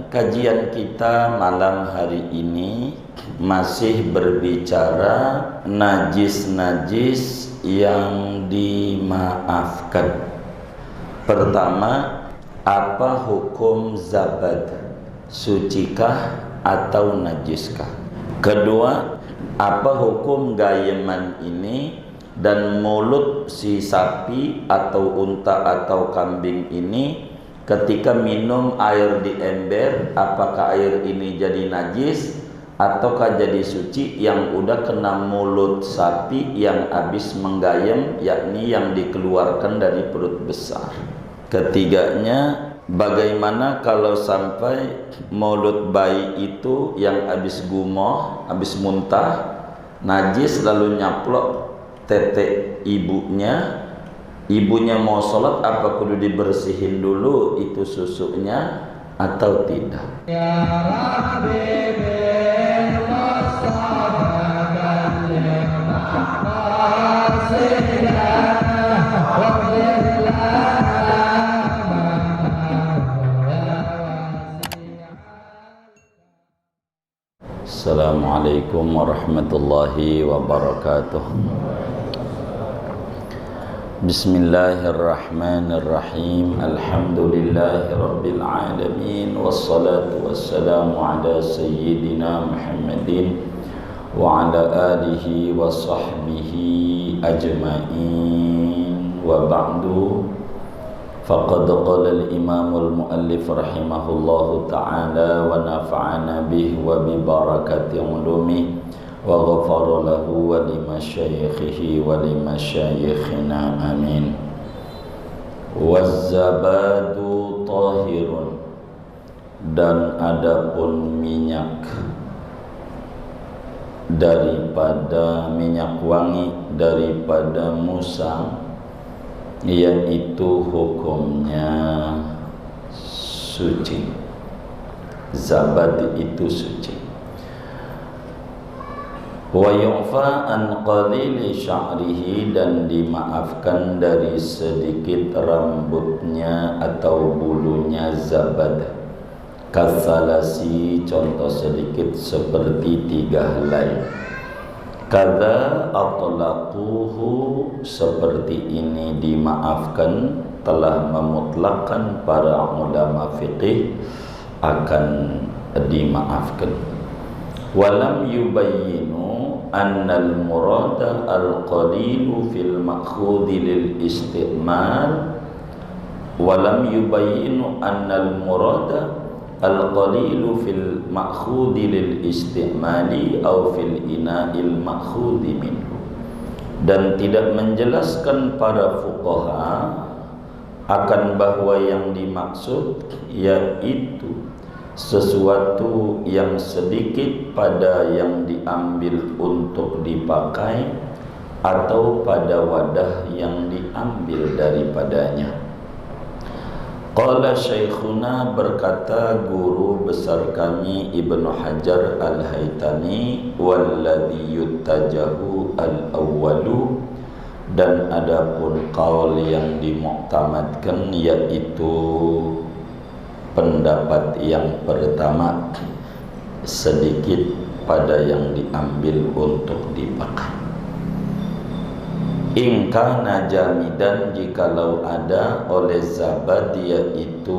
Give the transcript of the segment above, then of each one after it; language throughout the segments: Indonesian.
kajian kita malam hari ini masih berbicara najis-najis yang dimaafkan. Pertama, apa hukum zabad? Sucikah atau najiskah? Kedua, apa hukum gayeman ini dan mulut si sapi atau unta atau kambing ini ketika minum air di ember, apakah air ini jadi najis ataukah jadi suci yang udah kena mulut sapi yang habis menggayam, yakni yang dikeluarkan dari perut besar. Ketiganya, bagaimana kalau sampai mulut bayi itu yang habis gumoh, habis muntah, najis lalu nyaplok tete ibunya. Ibunya mau sholat, apa kudu dibersihin dulu itu susunya atau tidak? Ya Rabbi, Assalamualaikum warahmatullahi wabarakatuh. Bismillahirrahmanirrahim. Alhamdulillahi rabbil alamin. Wassalatu wassalamu ala sayyidina Muhammadin wa ala alihi wa sahbihi ajma'in. Wa ba'du. Faqad qala al-imam al-muallif rahimahullahu ta'ala wa nafa'ana bihi wa bi barakati ulumi wa ghafara lahu wa li masyayikhihi wa li masyayikhina amin. Wazzabadu tahirun, dan adapun minyak daripada minyak wangi daripada musang, yaitu hukumnya suci. Zabad itu suci. Wa yu'fa an qalili sya'rihi, dan dimaafkan dari sedikit rambutnya atau bulunya zabad. Kathalasi, contoh sedikit seperti 3 helai. Kada atlaquhu, seperti ini dimaafkan, telah memutlakkan para ulama fiqih akan dimaafkan. Walam yubayyinu annal murada al-qalilu fil ma'khudhi lil isti'mal. Walam yubayyinu annal murada al-qalilu fil ma'khudhi lil istimali aw fil ina'il ma'khudhi minhu, dan tidak menjelaskan para fuqaha akan bahwa yang dimaksud yaitu sesuatu yang sedikit pada yang diambil untuk dipakai atau pada wadah yang diambil daripadanya. Qala syekhuna, berkata guru besar kami Ibnu Hajar al-Haytami, walladhi yuttajahu al-awwalu, dan adapun qaul yang dimuktamadkan yaitu pendapat yang pertama, sedikit pada yang diambil untuk dipakai. Ingka najamidan, jikalau ada oleh zabad yaitu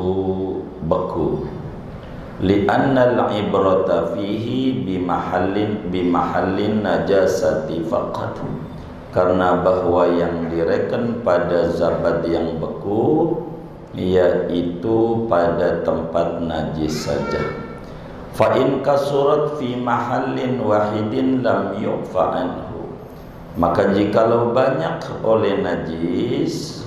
beku. Li'annal ibrata fihi bimahallin najasati faqat, karena bahwa yang direken pada zabad yang beku yaitu pada tempat najis saja. Fa in kasurat fi mahallin wahidin lam yu'fa anhu, maka jikalau banyak oleh najis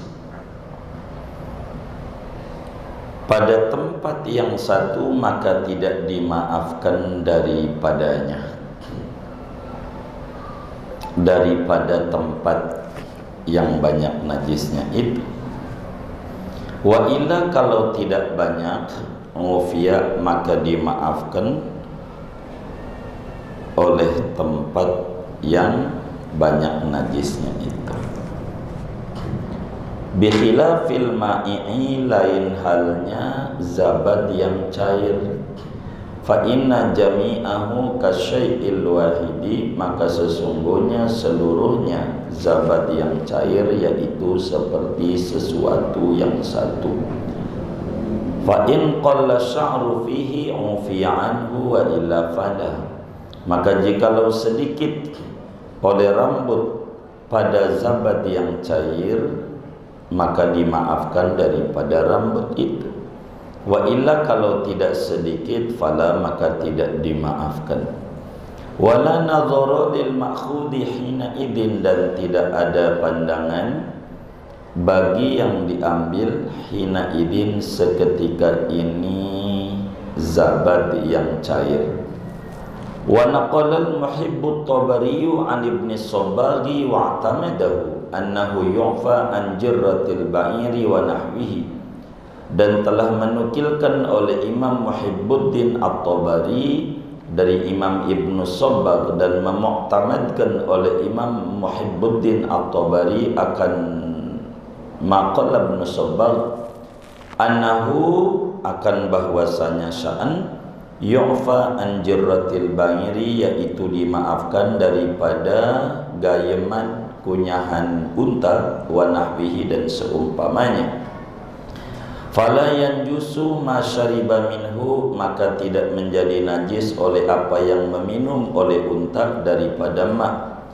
pada tempat yang satu, maka tidak dimaafkan daripada tempat yang banyak najisnya itu. Wa illa, kalau tidak banyak, ufiya, maka dimaafkan oleh tempat yang banyak najisnya itu. Bi khilafil ma'i'i, lain halnya zabad yang cair. Fa inna jami'ahu kasyai'il wahidi, maka sesungguhnya seluruhnya zabad yang cair yaitu seperti sesuatu yang satu. Fa in qalla sya'ru fihi ufiya anhu wa illa fala, maka jikalau sedikit oleh rambut pada zabad yang cair, maka dimaafkan daripada rambut itu. Wa illa, kalau tidak sedikit, fala, maka tidak dimaafkan. Wala nadhara lil ma'khudhi hina idin, dan tidak ada pandangan bagi yang diambil hina idin, seketika ini zabad yang cair. Wa naqala al-muhibbu at-Tabari an Ibn Sabbaghi wa i'tamadahu annahu yu'fa an jirratil ba'iri wa nahwihi, dan telah menukilkan oleh Imam Muhibbuddin At-Tabari dari Imam Ibn Sabbagh, dan memuktamadkan oleh Imam Muhibbuddin At-Tabari akan maqala Ibn Sabbagh, annahu, akan bahwasanya sya'an, yu'fa an jirratil ba'iri, yaitu dimaafkan daripada gayeman kunyahan unta, wa nahwihi, dan seumpamanya. Fala yanjusu ma syariba minhu, maka tidak menjadi najis oleh apa yang meminum oleh unta daripada ma'.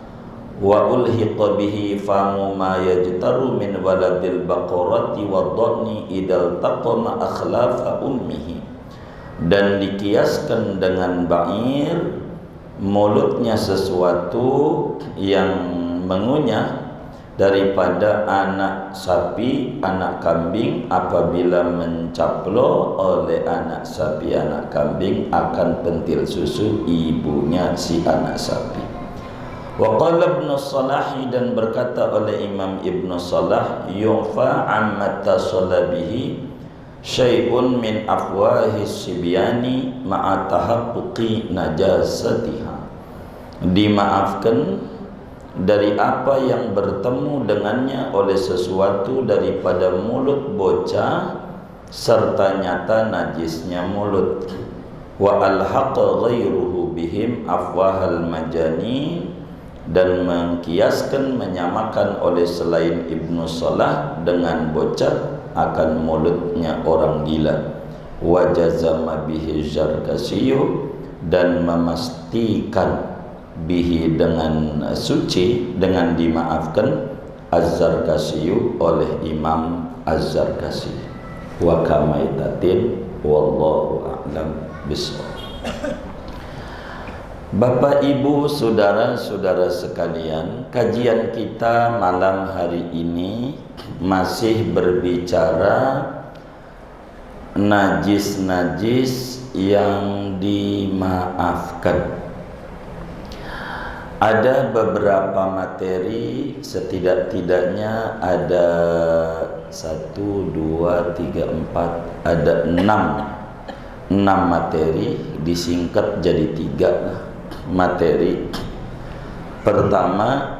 Wa ulhiqa bihi famu ma yajtaru min waladil baqarati wadhani idal taqama akhlafa ummihi, dan dikiaskan dengan ba'ir mulutnya sesuatu yang mengunyah daripada anak sapi, anak kambing, apabila mencaplo oleh anak sapi, anak kambing akan pentil susu ibunya si anak sapi. Wa qala Ibnu Salah, dan berkata oleh Imam Ibnu Salah, yu'fa amma tasalla bihi syai'un min afwahis sibyani ma'a tahaqquqi najasatiha, dimaafkan dari apa yang bertemu dengannya oleh sesuatu daripada mulut bocah serta nyata najisnya mulut. Wa alhaqa ghairuhu bihim afwahal majani, dan mengkiaskan, menyamakan oleh selain Ibnu Salah dengan bocah akan mulutnya orang gila. Wa jazama bihi Zarkasiyu, dan memastikan bihi dengan suci, dengan dimaafkan, Az-Zarkasiyu oleh Imam Az-Zarkasi. Wa kamaitatin wallahu a'lam bishawab. Bapak, Ibu, saudara-saudara sekalian, kajian kita malam hari ini masih berbicara najis-najis yang dimaafkan. Ada beberapa materi, setidak-tidaknya ada 1, 2, 3, 4, ada 6 materi, disingkat jadi 3 materi. Pertama,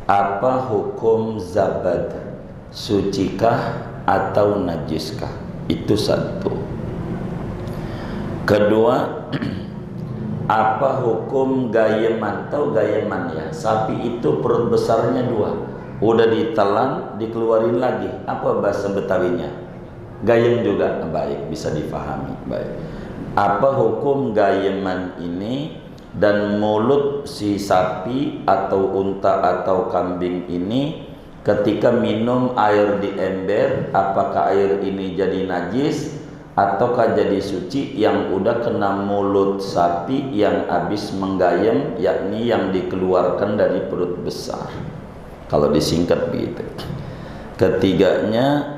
apa hukum zabad, sucikah atau najiskah? Itu 1. Kedua, apa hukum gayeman? Tahu gayeman ya? Sapi itu perut besarnya 2, udah ditelan, dikeluarin lagi. Apa bahasa Betawinya? Gayem juga. Baik, bisa difahami. Baik. Apa hukum gayeman ini, dan mulut si sapi atau unta atau kambing ini ketika minum air di ember, apakah air ini jadi najis ataukah jadi suci yang udah kena mulut sapi yang habis menggayem, yakni yang dikeluarkan dari perut besar. Kalau disingkat begitu. Ketiganya,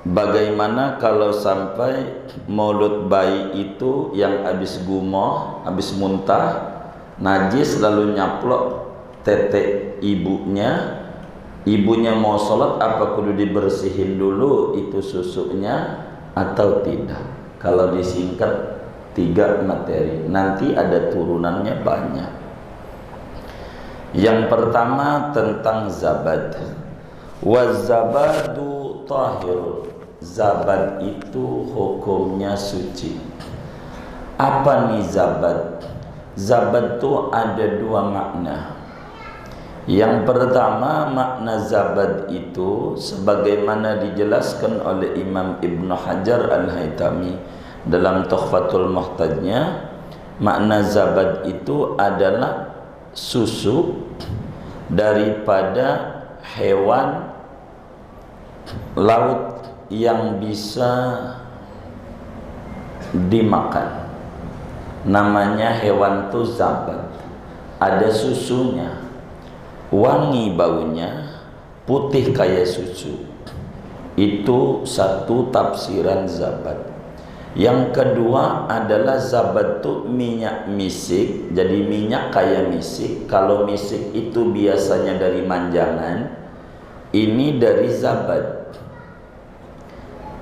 bagaimana kalau sampai mulut bayi itu yang habis gumoh, habis muntah, najis, lalu nyaplok tete ibunya, ibunya mau sholat, apa kudu dibersihin dulu itu susunya atau tidak? Kalau disingkat 3 materi, nanti ada turunannya banyak. Yang pertama tentang zabad. Wazabadu tahir, zabad itu hukumnya suci. Apa nih zabad? Zabad itu ada dua makna. Yang pertama, makna zabad itu sebagaimana dijelaskan oleh Imam Ibn Hajar Al-Haytami dalam Tuhfatul Muhtajnya, makna zabad itu adalah susu daripada hewan laut yang bisa dimakan. Namanya hewan itu zabad. Ada susunya, wangi baunya, putih kayak susu. Itu satu tafsiran zabad. Yang kedua adalah zabad itu minyak misik. Jadi minyak kayak misik. Kalau misik itu biasanya dari manjangan, ini dari zabad,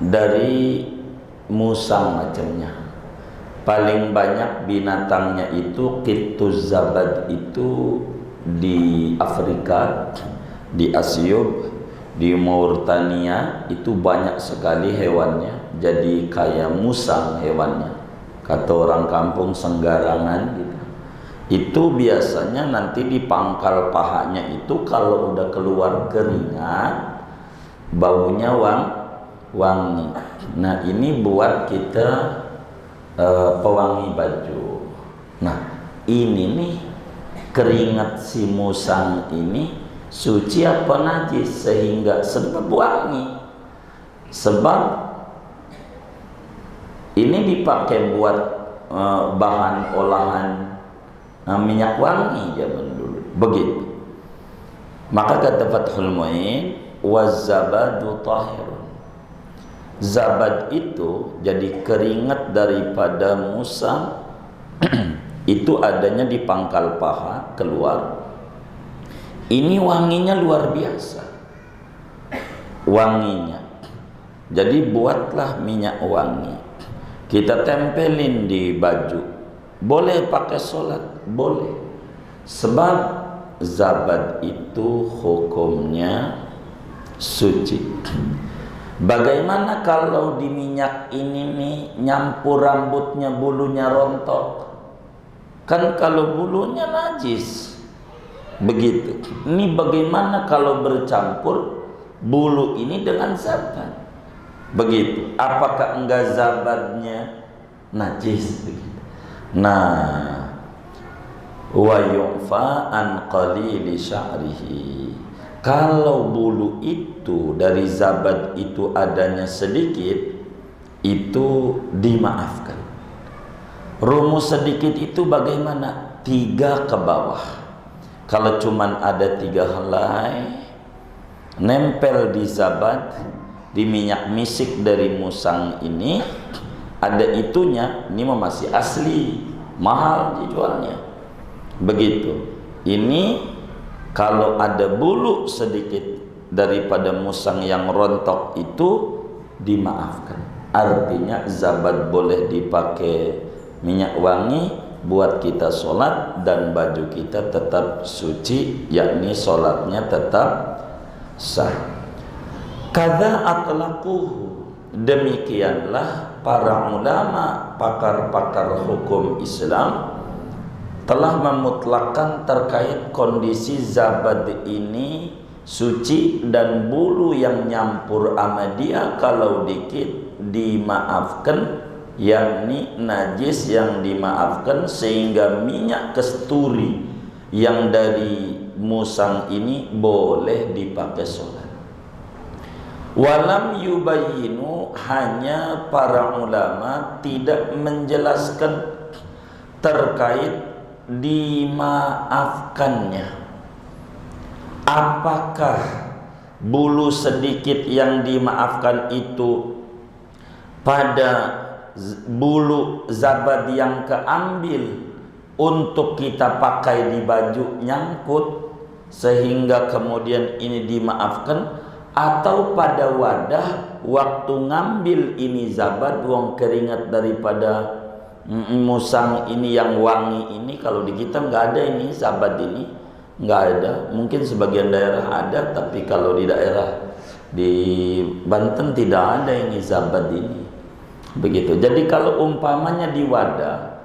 dari musang macamnya. Paling banyak binatangnya itu kittuz zabad itu di Afrika, di Asyub, di Mauritania itu banyak sekali hewannya. Jadi kayak musang hewannya, kata orang kampung senggarangan gitu. Itu biasanya nanti di pangkal pahanya itu kalau udah keluar keringat, baunya wangi. Nah ini buat kita pewangi baju. Nah ini nih, keringat si musang ini suci apa najis sehingga sebab wangi? Sebab ini dipakai buat bahan olahan minyak wangi zaman dulu. Begitu. Maka kata Fathul Mu'in, wazabadu tahirun. Zabad itu jadi keringat daripada musang itu adanya di pangkal paha keluar. Ini wanginya luar biasa, wanginya. Jadi buatlah minyak wangi, kita tempelin di baju. Boleh pakai sholat, boleh. Sebab zabad itu hukumnya suci. Bagaimana kalau di minyak ini nih nyampur rambutnya, bulunya rontok? Kan kalau bulunya najis. Begitu. Ini bagaimana kalau bercampur bulu ini dengan zabad? Begitu. Apakah enggak zabadnya najis? Begitu. Nah, wa yu'fa an qalili sya'rihi. Kalau bulu itu dari zabad itu adanya sedikit, itu dimaafkan. Rumus sedikit itu bagaimana? 3 ke bawah. Kalau cuman ada 3 helai nempel di zabad, di minyak misik dari musang ini, ada itunya, ini masih asli, mahal dijualnya. Begitu. Ini kalau ada bulu sedikit daripada musang yang rontok itu dimaafkan. Artinya zabad boleh dipakai minyak wangi buat kita sholat dan baju kita tetap suci, yakni sholatnya tetap sah. Kada atlaquhu, demikianlah para ulama, pakar-pakar hukum Islam telah memutlakkan terkait kondisi zabad ini suci dan bulu yang nyampur sama dia kalau dikit dimaafkan, yakni najis yang dimaafkan, sehingga minyak kasturi yang dari musang ini boleh dipakai sholat. Walam yubayinu, hanya para ulama tidak menjelaskan terkait dimaafkannya. Apakah bulu sedikit yang dimaafkan itu pada bulu zabad yang keambil untuk kita pakai di baju nyangkut sehingga kemudian ini dimaafkan, atau pada wadah waktu ngambil ini zabad, wong keringat daripada musang ini yang wangi ini, kalau di kita nggak ada ini zabad ini, nggak ada. Mungkin sebagian daerah ada, tapi kalau di daerah di Banten tidak ada ini zabat ini. Begitu. Jadi kalau umpamanya di wadah,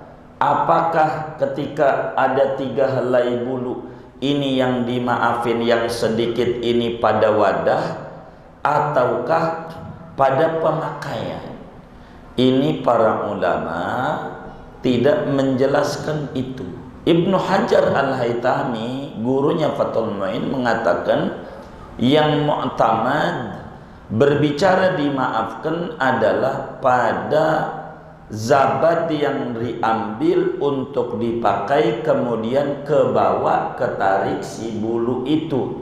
apakah ketika ada 3 helai bulu ini yang dimaafin yang sedikit ini pada wadah ataukah pada pemakaian? Ini para ulama tidak menjelaskan itu. Ibnu Hajar Al-Haytami, gurunya Fathul Mu'in, mengatakan yang mu'tamad berbicara dimaafkan adalah pada zabat yang diambil untuk dipakai kemudian ke bawah ketarik si bulu itu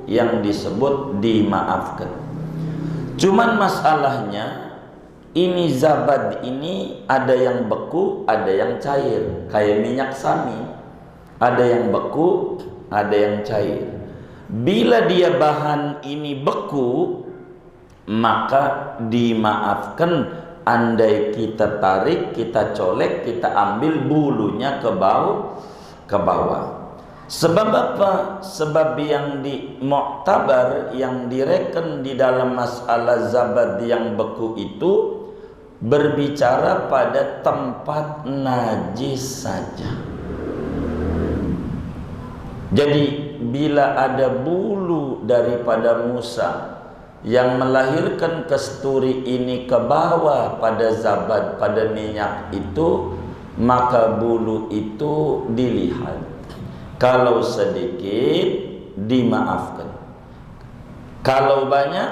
yang disebut dimaafkan. Cuman masalahnya ini zabat ini ada yang beku, ada yang cair, kayak minyak samin. Ada yang beku, ada yang cair. Bila dia bahan ini beku, maka dimaafkan andai kita tarik, kita colek, kita ambil bulunya ke bawah. Sebab apa? Sebab yang di mu'tabar, yang direken di dalam masalah zabat yang beku itu berbicara pada tempat najis saja. Jadi bila ada bulu daripada musang yang melahirkan kesturi ini ke bawah pada zabat, pada minyak itu, maka bulu itu dilihat. Kalau sedikit dimaafkan. Kalau banyak,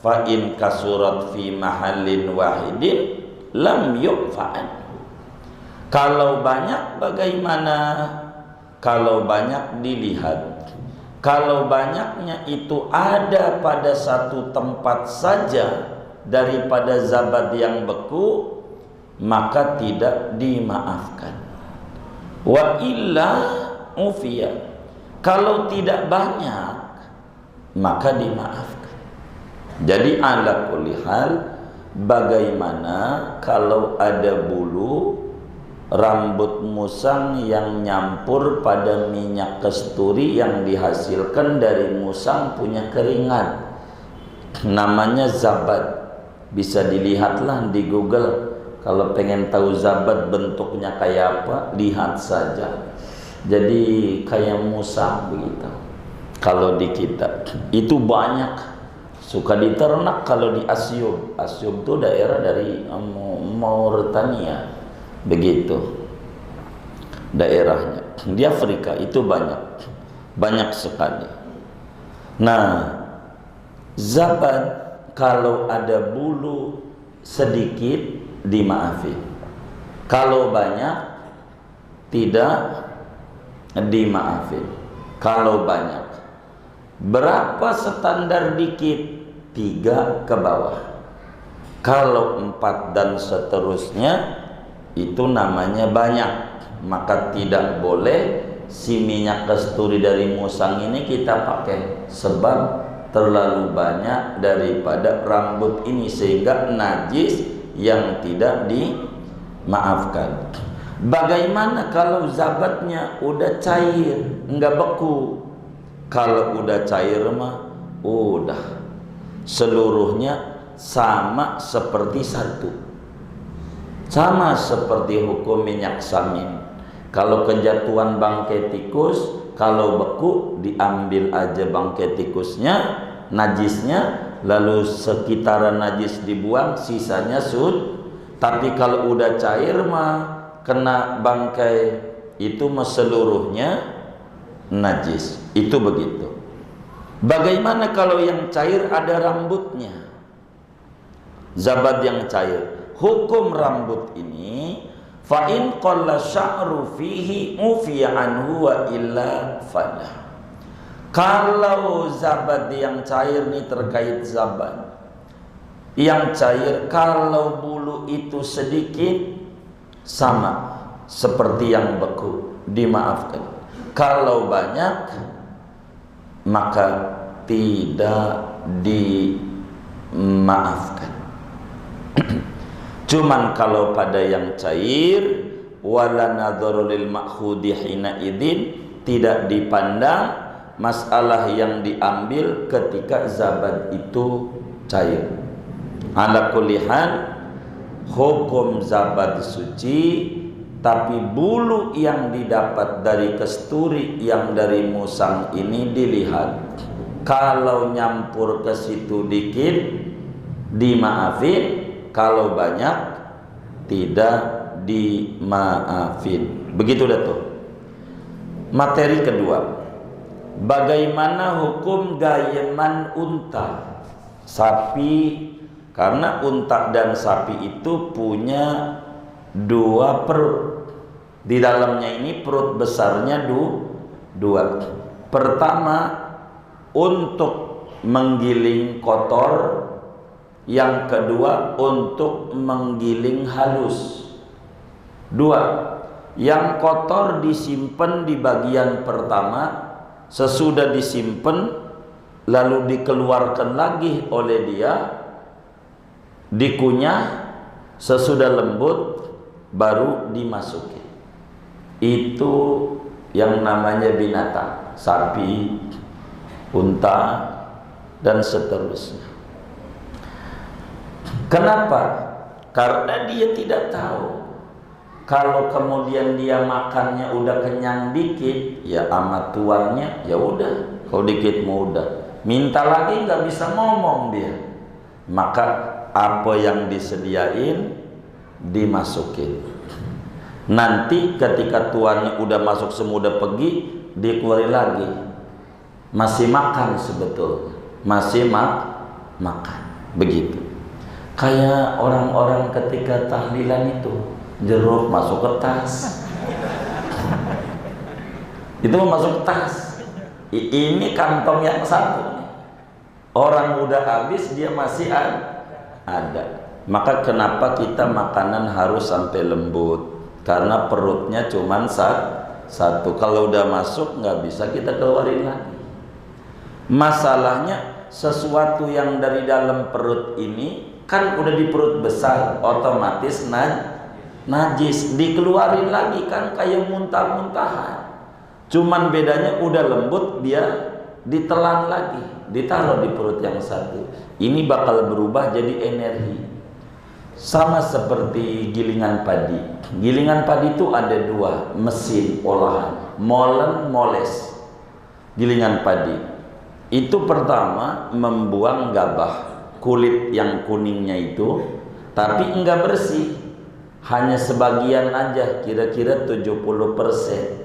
fa in kasurat fi mahallin wahidin lam yu'fa'an. Kalau banyak bagaimana? Kalau banyak dilihat. Kalau banyaknya itu ada pada satu tempat saja daripada zabat yang beku, maka tidak dimaafkan. Wa illa ufiya. Kalau tidak banyak, maka dimaafkan. Jadi ala kulli hal, bagaimana kalau ada bulu rambut musang yang nyampur pada minyak kesturi yang dihasilkan dari musang punya keringat, namanya zabat. Bisa dilihatlah di Google. Kalau pengen tahu zabat bentuknya kayak apa, lihat saja. Jadi kayak musang begitu. Kalau di kita itu banyak, suka diternak. Kalau di Asyub itu daerah dari Mauritania, begitu daerahnya. Di Afrika itu banyak sekali. Nah, zabat kalau ada bulu sedikit dimaafin, kalau banyak tidak dimaafin. Kalau banyak, berapa standar dikit? 3 ke bawah. Kalau 4 dan seterusnya, itu namanya banyak. Maka tidak boleh si minyak kesturi dari musang ini kita pakai, sebab terlalu banyak daripada rambut ini sehingga najis yang tidak dimaafkan. Bagaimana kalau zabatnya udah cair, enggak beku? Kalau udah cair mah udah seluruhnya sama seperti satu. Sama seperti hukum minyak samin. Kalau kejatuhan bangkai tikus, kalau beku diambil aja bangkai tikusnya, najisnya, lalu sekitaran najis dibuang, sisanya sud. Tapi kalau udah cair mah kena bangkai itu mah seluruhnya najis. Itu begitu. Bagaimana kalau yang cair ada rambutnya? Zabat yang cair. Hukum rambut ini, fa in qalla sya'ru fihi ufiya anhu wa illa falah. Kalau zabat yang cair ini terkait zabat yang cair, kalau bulu itu sedikit sama seperti yang beku, dimaafkan. Kalau banyak, maka tidak dimaafkan. Cuman kalau pada yang cair, wala nadharu lil ma'khudi hina idzin, tidak dipandang masalah yang diambil ketika zabad itu cair. Ala kulli hal, hukum zabad suci, tapi bulu yang didapat dari kesturi yang dari musang ini dilihat. Kalau nyampur ke situ dikit dimaafin, kalau banyak tidak dimaafin. Begitu Datuk. Materi kedua, bagaimana hukum gayeman unta, sapi, karena unta dan sapi itu punya dua perut. Di dalamnya ini perut besarnya dua. Pertama untuk menggiling kotor, yang kedua untuk menggiling halus. Dua. Yang kotor disimpan di bagian pertama, sesudah disimpan lalu dikeluarkan lagi oleh dia, dikunyah, sesudah lembut baru dimasuki. Itu yang namanya binatang, sapi, unta, dan seterusnya. Kenapa? Karena dia tidak tahu. Kalau kemudian dia makannya udah kenyang dikit, ya amat tuannya, ya udah, kalau dikit mau udah, minta lagi nggak bisa ngomong dia. Maka apa yang disediain dimasukin. Nanti ketika tuannya udah masuk semua, udah pergi, dikeluarin lagi. Masih makan sebetulnya, masih makan. Begitu. Kayak orang-orang ketika tahlilan itu, jeruk masuk ke tas. Itu masuk ke tas. Ini kantong yang satu. Orang udah habis, dia masih ada. Maka kenapa kita makanan harus sampai lembut? Karena perutnya cuma satu. Kalau udah masuk nggak bisa kita keluarin lagi. Masalahnya sesuatu yang dari dalam perut ini kan udah di perut besar, otomatis najis, dikeluarin lagi kan kayak muntah-muntahan. Cuman bedanya udah lembut, dia ditelan lagi, ditaruh di perut yang satu. Ini bakal berubah jadi energi. Sama seperti gilingan padi. Gilingan padi itu ada dua mesin olahan, molen, moles. Gilingan padi itu pertama membuang gabah, kulit yang kuningnya itu, tapi enggak bersih, hanya sebagian aja, kira-kira 70%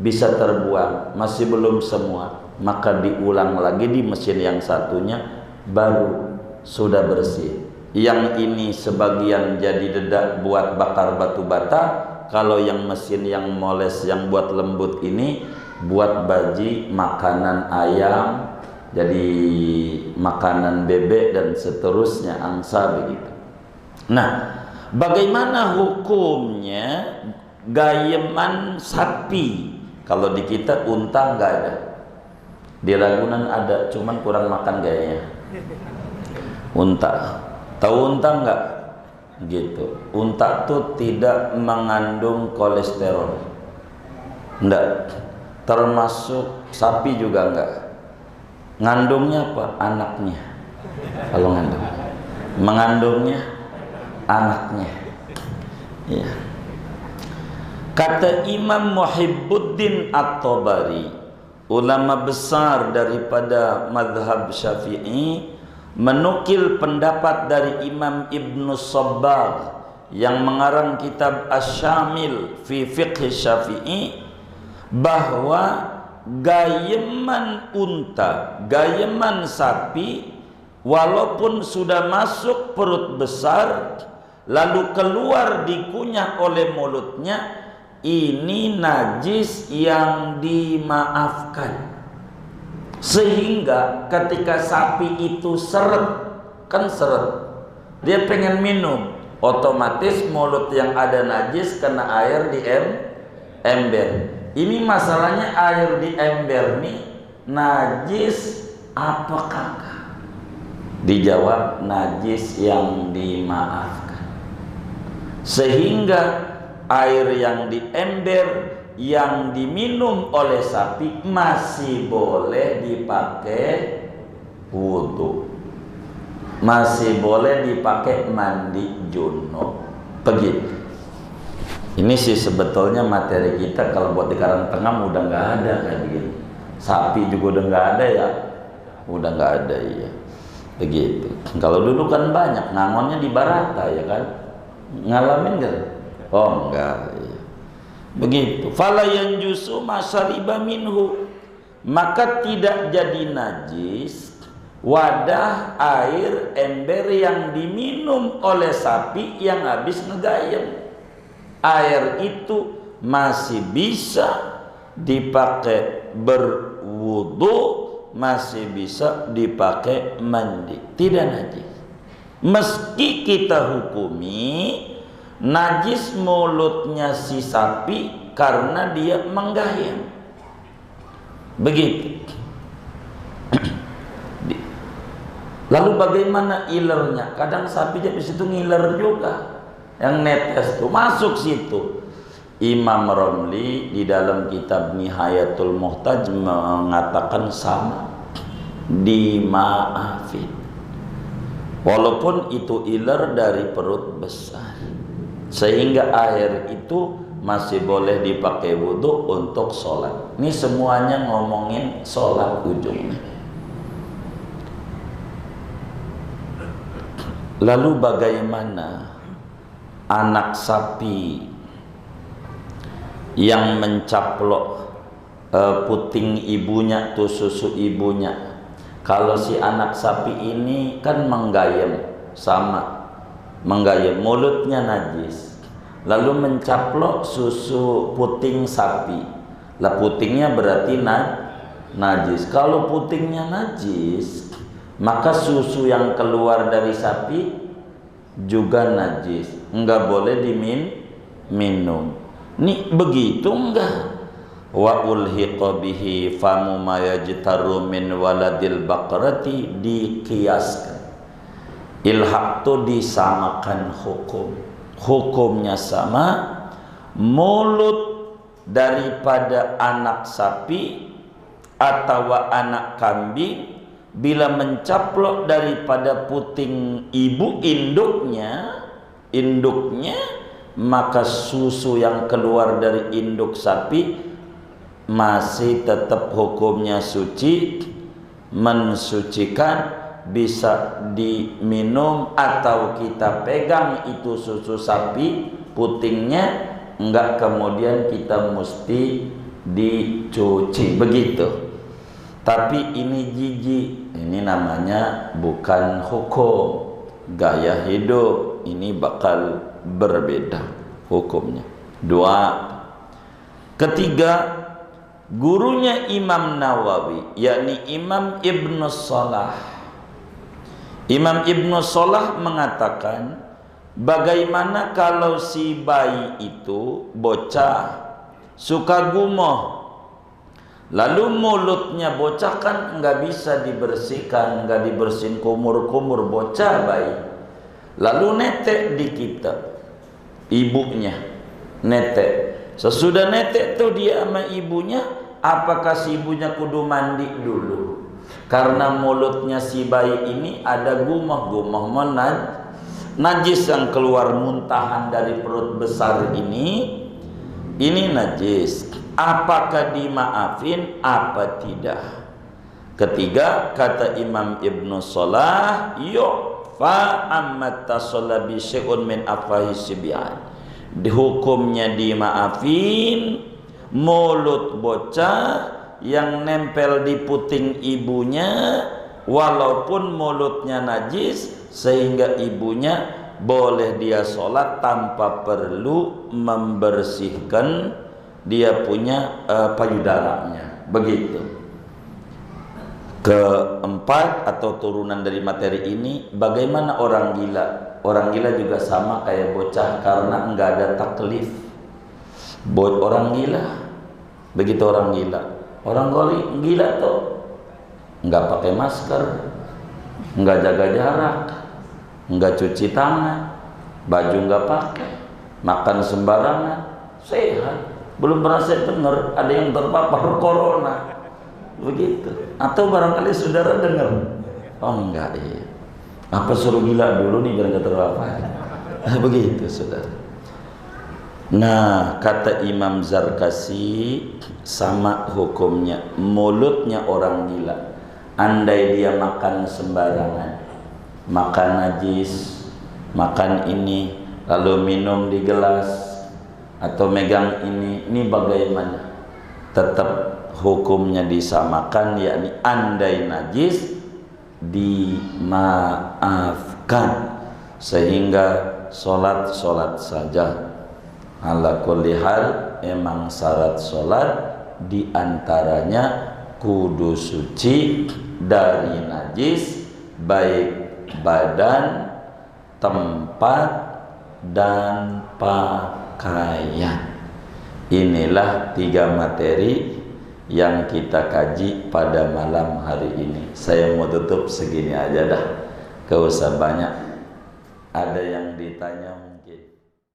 bisa terbuang, masih belum semua. Maka diulang lagi di mesin yang satunya, baru sudah bersih. Yang ini sebagian jadi dedak buat bakar batu bata. Kalau yang mesin yang moles yang buat lembut ini buat baji makanan ayam, jadi makanan bebek dan seterusnya, angsa begitu. Nah, bagaimana hukumnya gayeman sapi? Kalau di kita unta nggak ada, di Ragunan ada, cuman kurang makan gayanya. Unta, tahu unta nggak? Gitu. Unta tuh tidak mengandung kolesterol, enggak. Termasuk sapi juga enggak. Ngandungnya apa? Anaknya. Kalau mengandungnya anaknya. Ya. Kata Imam Muhibbuddin At-Tabari, ulama besar daripada mazhab Syafi'i, menukil pendapat dari Imam Ibnu Sabbagh yang mengarang kitab Asy-Syamil fi Fiqh Syafi'i, bahwa gayeman unta, gayeman sapi, walaupun sudah masuk perut besar lalu keluar dikunyah oleh mulutnya, ini najis yang dimaafkan. Sehingga ketika sapi itu seret, kan seret, dia pengen minum, otomatis mulut yang ada najis kena air di ember. Ini masalahnya air di ember nih najis apa kakak? Dijawab najis yang dimaafkan. Sehingga air yang di ember yang diminum oleh sapi masih boleh dipakai wudhu, masih boleh dipakai mandi junub. Begitu. Ini sih sebetulnya materi kita kalau buat di Karangtengah udah nggak ada kayak begini. Sapi juga udah nggak ada ya, udah nggak ada ya. Begitu. Kalau dulu kan banyak, ngangonnya di Barata ya kan, ngalamin nggak? Oh enggak. Ya. Begitu. Fala yanjusu masyariba minhu, maka tidak jadi najis wadah air ember yang diminum oleh sapi yang habis ngegayem. Air itu masih bisa dipakai berwudu, masih bisa dipakai mandi, tidak najis. Meski kita hukumi najis mulutnya si sapi karena dia menggayem. Begitu. Lalu bagaimana ilernya? Kadang sapi di situ ngiler juga, yang netes tuh masuk situ. Imam Romli di dalam kitab Nihayatul Muhtaj mengatakan sama, dimaafin. Walaupun itu iler dari perut besar, sehingga air itu masih boleh dipakai wudhu untuk sholat. Ini semuanya ngomongin sholat ujungnya. Lalu bagaimana anak sapi yang mencaplok puting ibunya tuh, susu ibunya? Kalau si anak sapi ini kan menggayem, sama menggayem, mulutnya najis, lalu mencaplok susu puting sapi, lah putingnya berarti najis. Kalau putingnya najis, maka susu yang keluar dari sapi juga najis, enggak boleh diminum. Nih begitu enggak? Wa ulhiqa bihi famu ma yajtaru min waladil baqarati, dikiaskan. Ilhaq itu disamakan hukum, hukumnya sama. Mulut daripada anak sapi atau anak kambing bila mencaplok daripada puting ibu induknya, maka susu yang keluar dari induk sapi masih tetap hukumnya suci, mensucikan, bisa diminum atau kita pegang itu susu sapi putingnya, enggak kemudian kita mesti dicuci, begitu. Tapi ini jijik, ini namanya bukan hukum, gaya hidup, ini bakal berbeda hukumnya. Dua. Ketiga, gurunya Imam Nawawi, yakni Imam Ibnu Salah. Imam Ibnu Salah mengatakan, bagaimana kalau si bayi itu bocah suka gumoh, lalu mulutnya bocah kan nggak bisa dibersihkan, nggak dibersihin kumur-kumur bocah bayi, lalu netek di kita, ibunya netek. Sesudah netek tuh dia sama ibunya, apakah si ibunya kudu mandi dulu? Karena mulutnya si bayi ini ada gumoh-gumoh najis yang keluar muntahan dari perut besar ini najis. Apakah dimaafin apa tidak? Ketiga, kata Imam Ibnu Salah, fa amma tasalla bi syai'un min afwahi sibyan, hukumnya dimaafin mulut bocah yang nempel di puting ibunya walaupun mulutnya najis, sehingga ibunya boleh dia sholat tanpa perlu membersihkan dia punya payudaranya. Begitu. Keempat atau turunan dari materi ini, bagaimana orang gila? Orang gila juga sama kayak bocah karena enggak ada taklif. Buat orang gila, begitu orang gila. Orang gila tuh enggak pakai masker, enggak jaga jarak, enggak cuci tangan, baju enggak pakai, makan sembarangan, sehat. Belum pernah saya dengar ada yang terpapar corona. Begitu. Atau barangkali saudara dengar? Oh enggak, iya. Apa suruh gila dulu nih biar nggak terpapar? Begitu saudara. Nah, kata Imam Zarkasi, sama hukumnya mulutnya orang gila. Andai dia makan sembarangan, makan najis, makan ini, lalu minum di gelas atau megang ini bagaimana? Tetap hukumnya disamakan, yakni andai najis dimaafkan, sehingga solat saja. Ala kulli hal, emang syarat solat diantaranya kudu suci dari najis, baik badan, tempat, dan pakaian. Inilah 3 materi yang kita kaji pada malam hari ini. Saya mau tutup segini aja dah, gak usah banyak. Ada yang ditanya